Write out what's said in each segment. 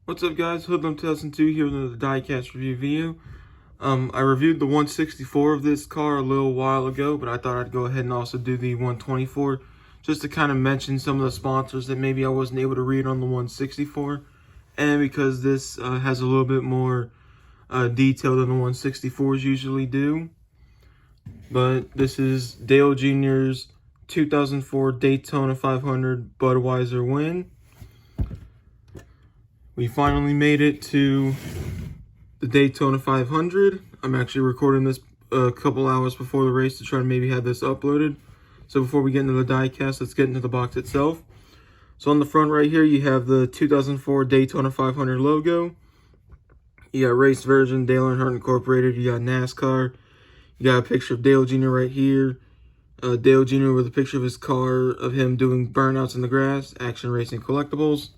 What's up, guys? Hoodlum 2002 here with another Diecast review video. I reviewed the 164 of this car a little while ago, but I thought I'd go ahead and also do the 124 just to kind of mention some of the sponsors that maybe I wasn't able to read on the 164, and because this has a little bit more detail than the 164s usually do. But this is Dale Jr.'s 2004 Daytona 500 Budweiser win. We finally made it to the Daytona 500. I'm actually recording this a couple hours before the race to try to maybe have this uploaded. So before we get into the diecast, let's get into the box itself. So on the front right here, you have the 2004 Daytona 500 logo. You got race version, Dale Earnhardt Incorporated. You got NASCAR. You got a picture of Dale Jr. right here. Dale Jr. with a picture of his car, of him doing burnouts in the grass, Action Racing Collectibles.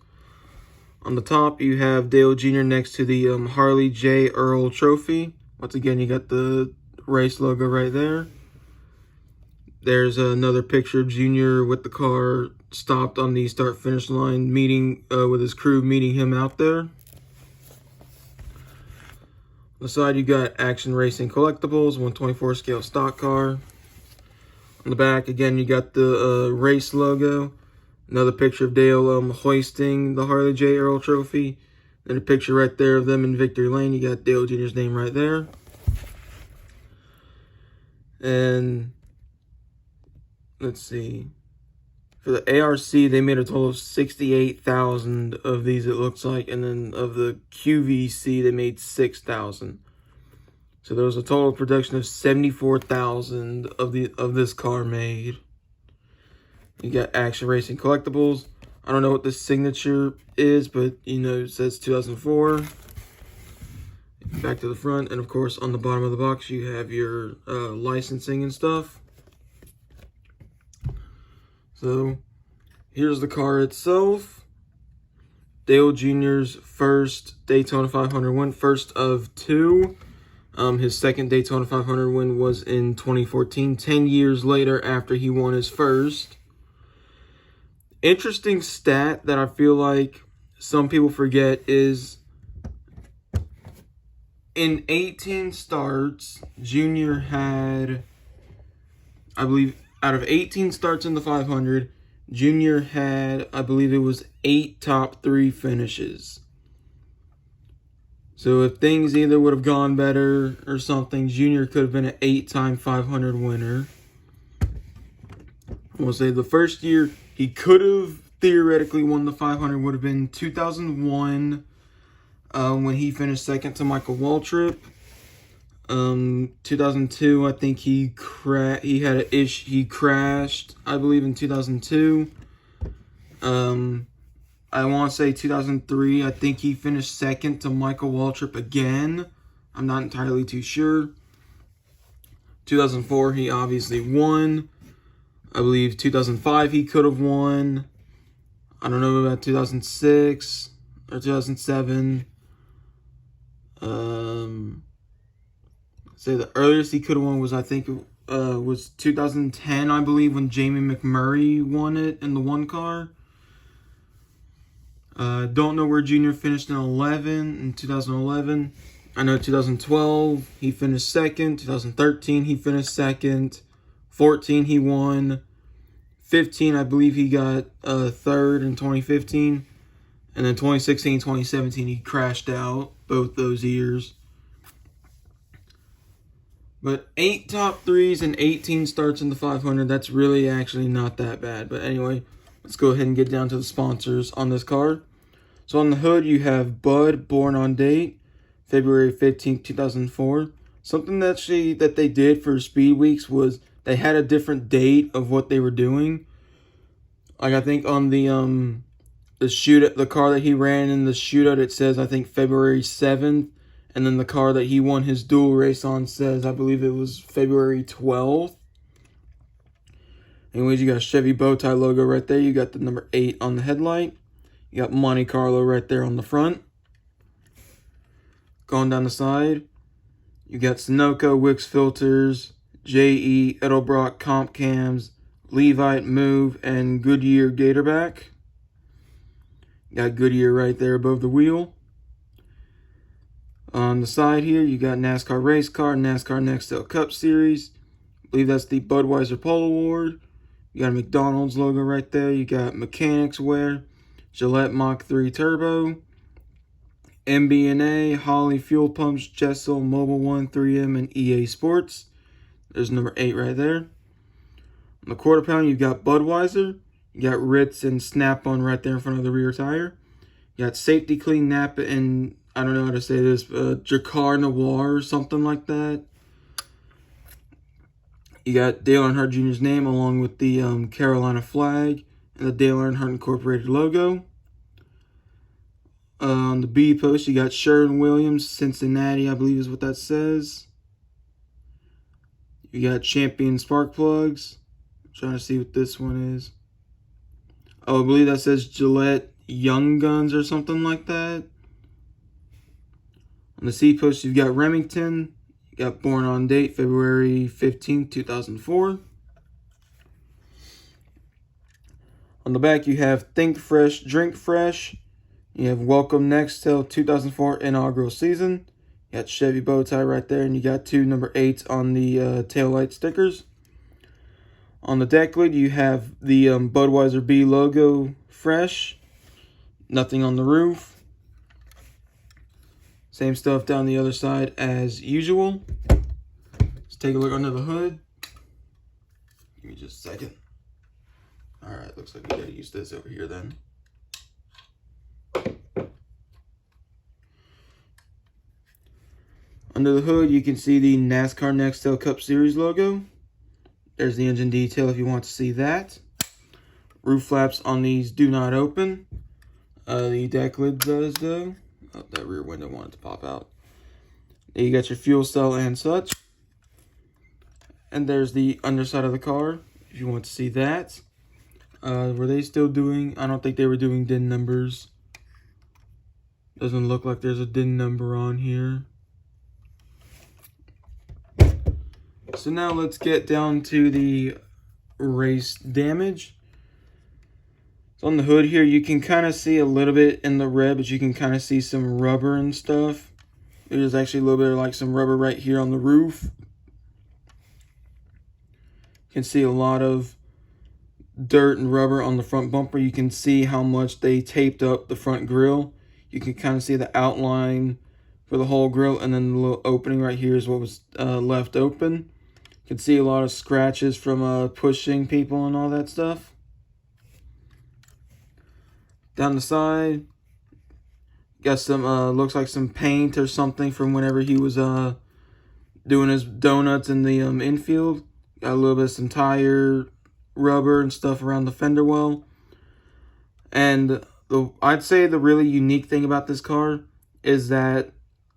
On the top, you have Dale Jr. next to the Harley J. Earl trophy. Once again, you got the race logo right there. There's another picture of Jr. with the car stopped on the start-finish line, meeting with his crew, meeting him out there. On the side, you got Action Racing Collectibles, 124 scale stock car. On the back, again, you got the race logo. Another picture of Dale hoisting the Harley J. Earl trophy. And a picture right there of them in victory lane. You got Dale Jr.'s name right there. And let's see. For the ARC, they made a total of 68,000 of these, it looks like. And then of the QVC, they made 6,000. So there was a total production of 74,000 of this car made. You got Action Racing Collectibles. I don't know what this signature is, but you know, it says 2004. Back to the front, and of course on the bottom of the box you have your licensing and stuff. So here's the car itself. Dale Jr.'s first Daytona 500 win, first of two. His second Daytona 500 win was in 2014, 10 years later after he won his first. Interesting stat that I feel like some people forget is in 18 starts, Jr. had, I believe, out of 18 starts in the 500, Jr. had, I believe it was 8 top 3 finishes. So if things either would have gone better or something, Jr. could have been an 8-time 500 winner. I will say the first year he could have theoretically won the 500 would have been 2001 when he finished second to Michael Waltrip. 2002, I think he crashed, I believe, in 2002. I want to say 2003, I think he finished second to Michael Waltrip again. I'm not entirely too sure. 2004, he obviously won. I believe 2005 he could have won. I don't know about 2006 or 2007. Say the earliest he could have won was, I think, was 2010, I believe, when Jamie McMurray won it in the one car. Don't know where Jr. finished in 2011. I know 2012 he finished second. 2013 he finished second. 14 he won. 15 I believe he got third in 2015. And then 2016, 2017 he crashed out both those years. But 8 top 3s and 18 starts in the 500, that's really actually not that bad. But anyway, let's go ahead and get down to the sponsors on this car. So on the hood, you have Bud, born on date, February 15th, 2004. Something that they did for Speed Weeks was they had a different date of what they were doing. Like, I think on the car that he ran in the shootout, it says, I think, February 7th. And then the car that he won his dual race on says, I believe it was February 12th. Anyways, you got a Chevy bow tie logo right there. You got the number 8 on the headlight. You got Monte Carlo right there on the front. Going down the side, you got Sunoco Wix filters, JE Edelbrock comp cams, Levite Move, and Goodyear Gatorback. Got Goodyear right there above the wheel. On the side here, you got NASCAR Race Car, NASCAR Nextel Cup Series. I believe that's the Budweiser Polo Award. You got a McDonald's logo right there. You got Mechanics Wear, Gillette Mach 3 Turbo, MB&A, Holly Fuel Pumps, Jessel, Mobile One, 3M, and EA Sports. There's number 8 right there. On the quarter pound, you've got Budweiser. You got Ritz and Snap-on right there in front of the rear tire. You got Safety Clean, Napa, and I don't know how to say this, Dracar Noir or something like that. You got Dale Earnhardt Jr.'s name along with the Carolina flag and the Dale Earnhardt Incorporated logo. On the B post, you got Sherwin-Williams, Cincinnati, I believe is what that says. You got Champion Spark Plugs. I'm trying to see what this one is. Oh, I believe that says Gillette Young Guns or something like that. On the C post, you've got Remington. You got born on date February 15, 2004. On the back, you have Think Fresh, Drink Fresh. You have Welcome Nextel 2004 inaugural season. You got Chevy bow tie right there, and you got 2 number 8s on the taillight stickers. On the deck lid, you have the Budweiser B logo fresh. Nothing on the roof. Same stuff down the other side as usual. Let's take a look under the hood. Give me just a second. Alright, looks like we gotta use this over here then. Under the hood, you can see the NASCAR Nextel Cup Series logo. There's the engine detail if you want to see that. Roof flaps on these do not open. The deck lid does though. Oh, that rear window wanted to pop out. There you got your fuel cell and such. And there's the underside of the car, if you want to see that. Were they still doing... I don't think they were doing DIN numbers. Doesn't look like there's a DIN number on here. So now let's get down to the race damage. So on the hood here, you can kind of see a little bit in the red, but you can kind of see some rubber and stuff. There's actually a little bit of like some rubber right here on the roof. You can see a lot of dirt and rubber on the front bumper. You can see how much they taped up the front grille. You can kind of see the outline for the whole grille, and then the little opening right here is what was left open. You can see a lot of scratches from pushing people and all that stuff. Down the side, got some, looks like some paint or something from whenever he was doing his donuts in the infield. Got a little bit of some tire rubber and stuff around the fender well. And I'd say the really unique thing about this car is that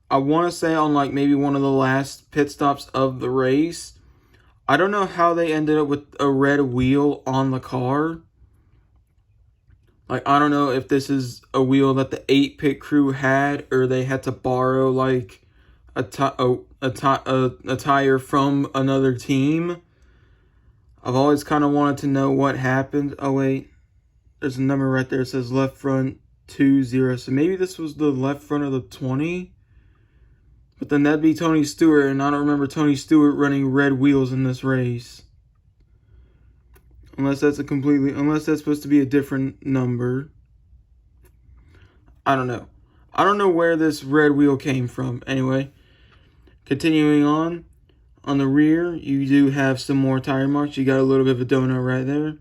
I want to say on like maybe one of the last pit stops of the race, I don't know how they ended up with a red wheel on the car. Like, I don't know if this is a wheel that the 8-pit crew had, or they had to borrow like a tire from another team. I've always kind of wanted to know what happened. Oh wait, there's a number right there. It says left front 20. So maybe this was the left front of the 20. But then that'd be Tony Stewart, and I don't remember Tony Stewart running red wheels in this race. Unless that's supposed to be a different number. I don't know. I don't know where this red wheel came from. Anyway, continuing on the rear, you do have some more tire marks. You got a little bit of a donut right there.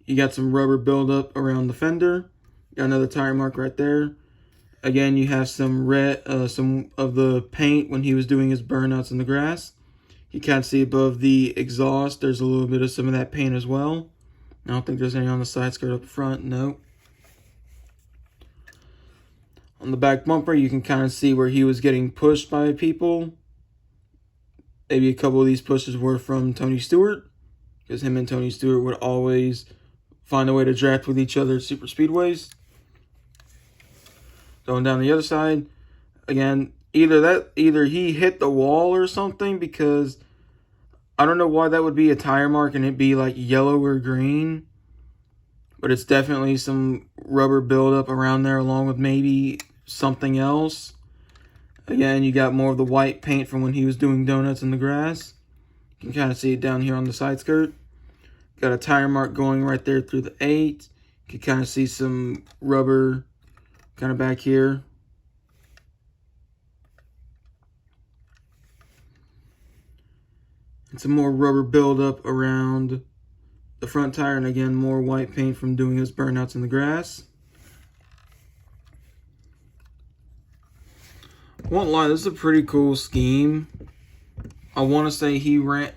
You got some rubber buildup around the fender. Got another tire mark right there. Again, you have some red, some of the paint when he was doing his burnouts in the grass. You can't see above the exhaust. There's a little bit of some of that paint as well. I don't think there's any on the side skirt up front. No. On the back bumper, you can kind of see where he was getting pushed by people. Maybe a couple of these pushes were from Tony Stewart, because him and Tony Stewart would always find a way to draft with each other at super speedways. Going down the other side, again, either he hit the wall or something, because I don't know why that would be a tire mark and it'd be like yellow or green. But it's definitely some rubber buildup around there along with maybe something else. Again, you got more of the white paint from when he was doing donuts in the grass. You can kind of see it down here on the side skirt. Got a tire mark going right there through the 8. You can kind of see some rubber kind of back here. And some more rubber buildup around the front tire. And again, more white paint from doing his burnouts in the grass. Won't lie, this is a pretty cool scheme. I want to say he ran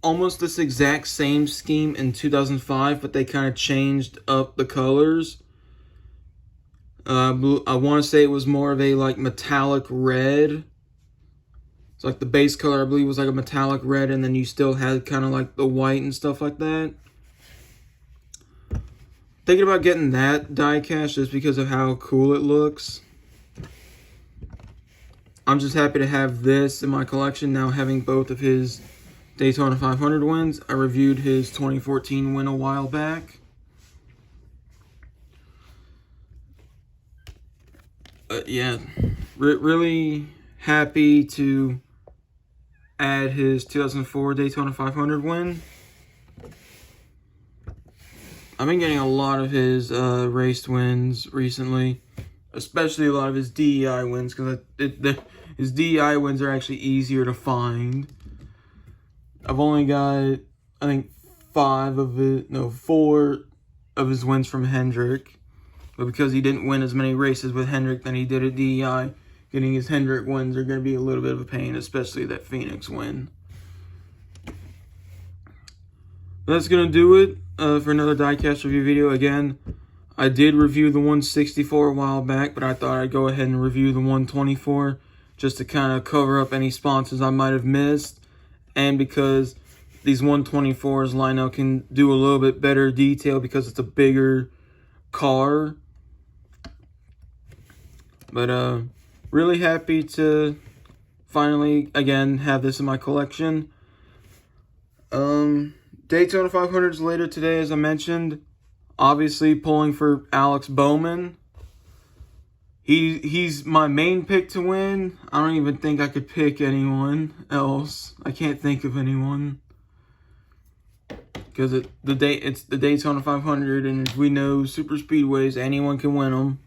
almost this exact same scheme in 2005, but they kind of changed up the colors. I want to say it was more of a like metallic red. It's like the base color, I believe, was like a metallic red, and then you still had kind of like the white and stuff like that. Thinking about getting that die cast just because of how cool it looks. I'm just happy to have this in my collection now, having both of his Daytona 500 wins. I reviewed his 2014 win a while back. Yeah, really happy to add his 2004 Daytona 500 win. I've been getting a lot of his race wins recently, especially a lot of his DEI wins, because his DEI wins are actually easier to find. I've only got, I think, 4 of his wins from Hendrick. But because he didn't win as many races with Hendrick than he did at DEI, getting his Hendrick wins are going to be a little bit of a pain, especially that Phoenix win. That's going to do it for another diecast review video. Again, I did review the 164 a while back, but I thought I'd go ahead and review the 124 just to kind of cover up any sponsors I might have missed. And because these 124s Lionel can do a little bit better detail because it's a bigger car. But really happy to finally, again, have this in my collection. Daytona 500s later today, as I mentioned. Obviously pulling for Alex Bowman. He's my main pick to win. I don't even think I could pick anyone else. I can't think of anyone. Because it's the Daytona 500, and as we know, super speedways, anyone can win them.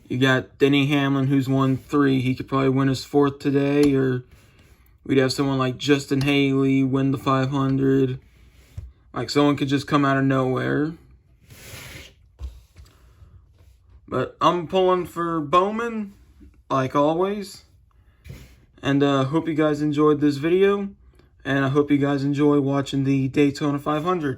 You got Denny Hamlin, who's won 3. He could probably win his 4th today, or we'd have someone like Justin Haley win the 500. Like, someone could just come out of nowhere. But I'm pulling for Bowman, like always. And hope you guys enjoyed this video. And I hope you guys enjoy watching the Daytona 500.